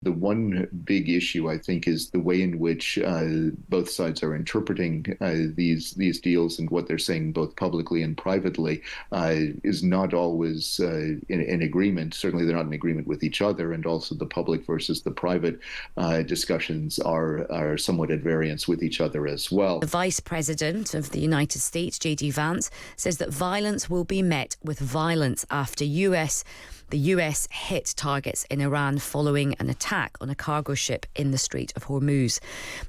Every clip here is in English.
The one big issue, I think, is the way in which both sides are interpreting these deals, and what they're saying both publicly and privately is not always in agreement. Certainly, they're not in agreement with each other, and also the public versus the private discussions are somewhat at variance with each other as well. The Vice President of the United States, J.D. Vance, says that violence will be met with violence after the US hit targets in Iran following an attack on a cargo ship in the Strait of Hormuz.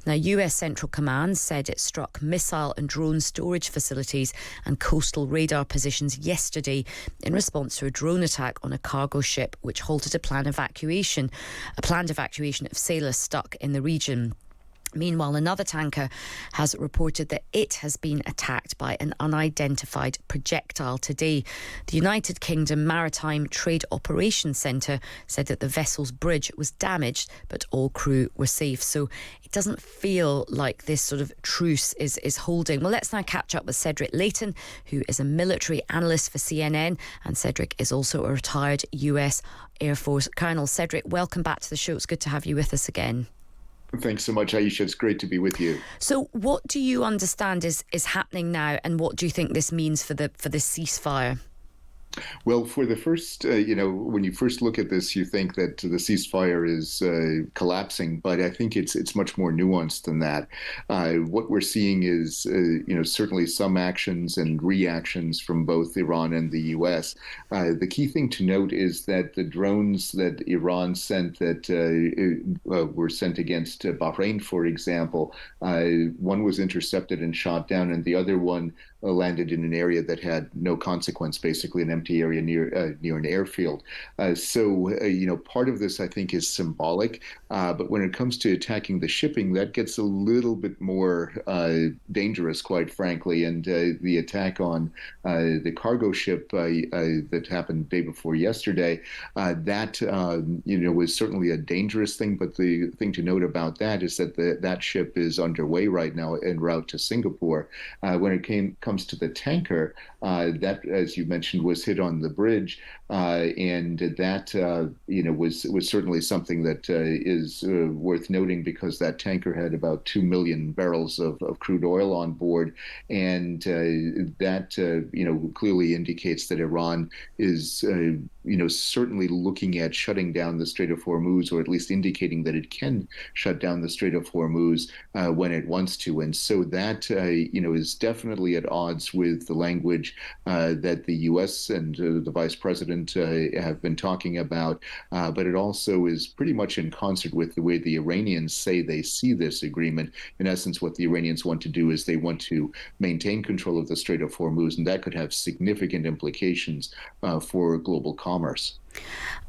Now, US Central Command said it struck missile and drone storage facilities and coastal radar positions yesterday in response to a drone attack on a cargo ship, which halted a planned evacuation of sailors stuck in the region. Meanwhile, another tanker has reported that it has been attacked by an unidentified projectile today. The United Kingdom Maritime Trade Operations Centre said that the vessel's bridge was damaged, but all crew were safe. So it doesn't feel like this sort of truce is holding. Well, let's now catch up with Cedric Leighton, who is a military analyst for CNN. And Cedric is also a retired US Air Force Colonel. Cedric, welcome back to the show. It's good to have you with us again. Thanks so much, Ayesha. It's great to be with you. So what do you understand is happening now, and what do you think this means for the ceasefire? Well, for the first, when you first look at this, you think that the ceasefire is collapsing, but I think it's much more nuanced than that. What we're seeing is, certainly some actions and reactions from both Iran and the U.S. The key thing to note is that the drones that Iran sent that were sent against Bahrain, for example, one was intercepted and shot down, and the other one landed in an area that had no consequence, basically an empty area near an airfield. Part of this, I think, is symbolic. But when it comes to attacking the shipping, that gets a little bit more dangerous, quite frankly. And the attack on the cargo ship that happened the day before yesterday, was certainly a dangerous thing. But the thing to note about that is that that ship is underway right now en route to Singapore. When it comes to the tanker, that, as you mentioned, was hit on the bridge, and that was certainly something that is worth noting, because that tanker had about 2 million barrels of crude oil on board, and that clearly indicates that Iran is certainly looking at shutting down the Strait of Hormuz, or at least indicating that it can shut down the Strait of Hormuz when it wants to. And so that is definitely at odds with the language that the U.S. and the Vice President have been talking about, but it also is pretty much in concert with the way the Iranians say they see this agreement. In essence, what the Iranians want to do is they want to maintain control of the Strait of Hormuz, and that could have significant implications for global commerce.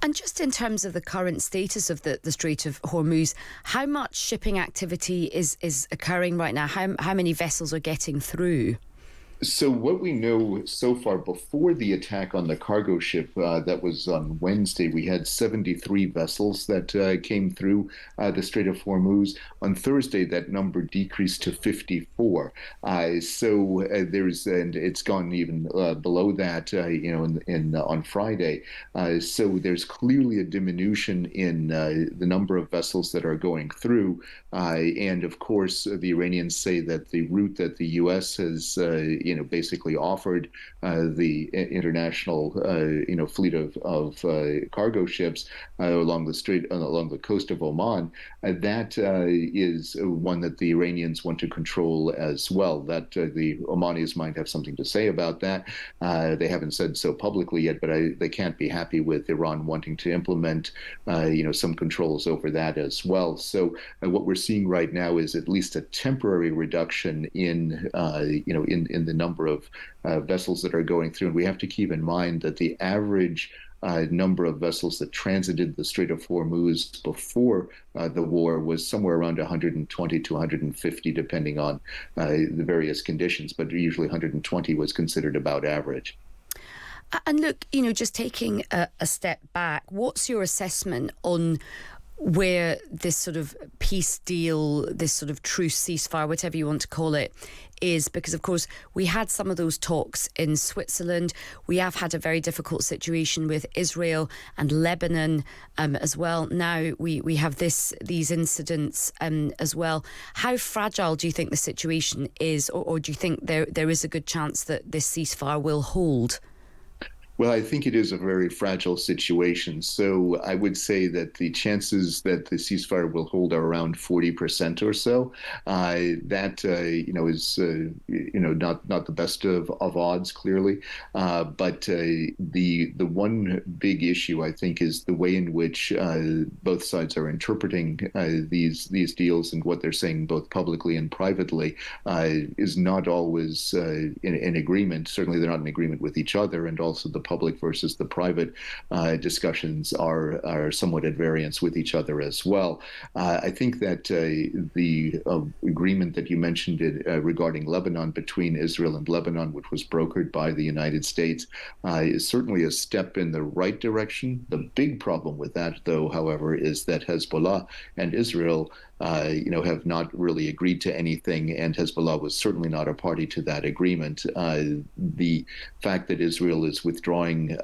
And just in terms of the current status of the Strait of Hormuz, how much shipping activity is occurring right now? How many vessels are getting through? So what we know so far, before the attack on the cargo ship that was on Wednesday, we had 73 vessels that came through the Strait of Hormuz. On Thursday, that number decreased to 54. And it's gone even below that, on Friday. So there's clearly a diminution in the number of vessels that are going through. And of course, the Iranians say that the route that the U.S. has, basically offered the international, fleet of cargo ships along the coast of Oman, that is one that the Iranians want to control as well. That the Omanis might have something to say about that. They haven't said so publicly yet, but they can't be happy with Iran wanting to implement, some controls over that as well. So what we're seeing right now is at least a temporary reduction in the number of vessels that are going through. And we have to keep in mind that the average number of vessels that transited the Strait of Hormuz before the war was somewhere around 120 to 150, depending on the various conditions. But usually 120 was considered about average. And look, just taking a step back, what's your assessment on where this sort of peace deal, this sort of truce, ceasefire, whatever you want to call it, is? Because, of course, we had some of those talks in Switzerland. We have had a very difficult situation with Israel and Lebanon as well. Now we have these incidents as well. How fragile do you think the situation is, or do you think there is a good chance that this ceasefire will hold? Well, I think it is a very fragile situation. So I would say that the chances that the ceasefire will hold are around 40% or so. That is not the best of odds, clearly. But the one big issue I think is the way in which both sides are interpreting these deals, and what they're saying both publicly and privately is not always in agreement. Certainly, they're not in agreement with each other, and also the public versus the private discussions are somewhat at variance with each other as well. I think that the agreement that you mentioned regarding Lebanon, between Israel and Lebanon, which was brokered by the United States, is certainly a step in the right direction. The big problem with that, though, however, is that Hezbollah and Israel have not really agreed to anything, and Hezbollah was certainly not a party to that agreement. The fact that Israel is withdrawing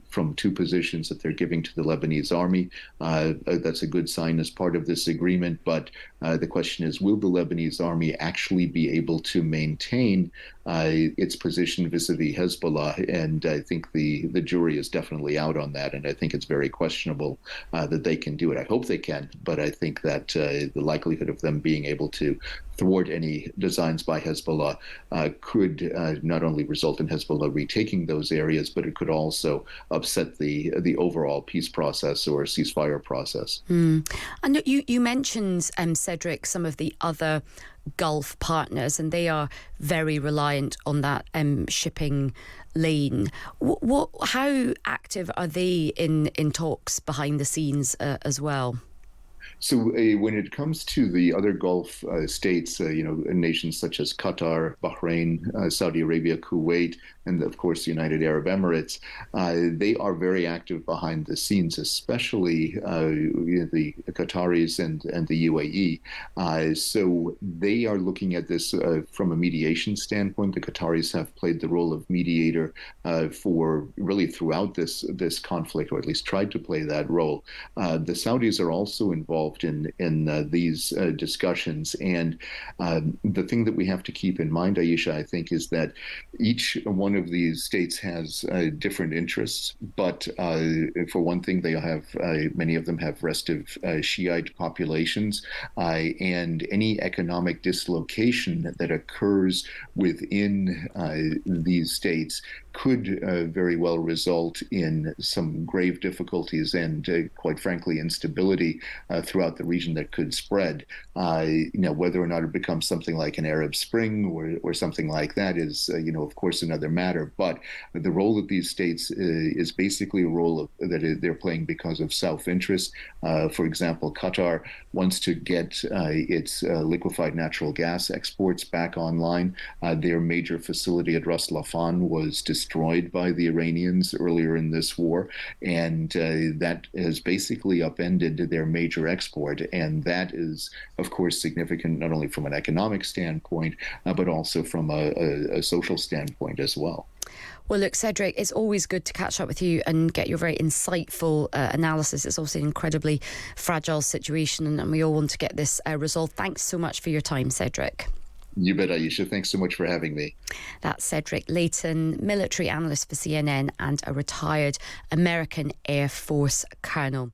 from two positions that they're giving to the Lebanese army, that's a good sign as part of this agreement. But the question is, will the Lebanese army actually be able to maintain its position vis-a-vis Hezbollah? And I think the jury is definitely out on that, and I think it's very questionable that they can do it. I hope they can, but I think that the likelihood of them being able to thwart any designs by Hezbollah could not only result in Hezbollah retaking those areas, but it could also upset the overall peace process or ceasefire process. And you mentioned, Cedric, some of the other Gulf partners, and they are very reliant on that shipping lane. How active are they in talks behind the scenes as well? So when it comes to the other Gulf states, nations such as Qatar, Bahrain, Saudi Arabia, Kuwait, and of course the United Arab Emirates, they are very active behind the scenes, especially the Qataris and the UAE. So they are looking at this from a mediation standpoint. The Qataris have played the role of mediator for really throughout this conflict, or at least tried to play that role. The Saudis are also involved in these discussions, and the thing that we have to keep in mind, Ayesha, I think, is that each one of these states has different interests. But for one thing, they have many of them have restive Shiite populations, and any economic dislocation that occurs within these states could very well result in some grave difficulties and, quite frankly, instability throughout the region that could spread. Whether or not it becomes something like an Arab Spring or something like that is, of course, another matter. But the role of these states is basically a role that they're playing because of self-interest. For example, Qatar wants to get its liquefied natural gas exports back online. Their major facility at Ras Laffan was destroyed by the Iranians earlier in this war, and that has basically upended their major export. And that is, of course, significant not only from an economic standpoint, but also from a social standpoint as well. Well, look, Cedric, it's always good to catch up with you and get your very insightful analysis. It's obviously an incredibly fragile situation, and we all want to get this resolved. Thanks so much for your time, Cedric. You bet, Ayesha. Thanks so much for having me. That's Cedric Leighton, military analyst for CNN and a retired American Air Force colonel.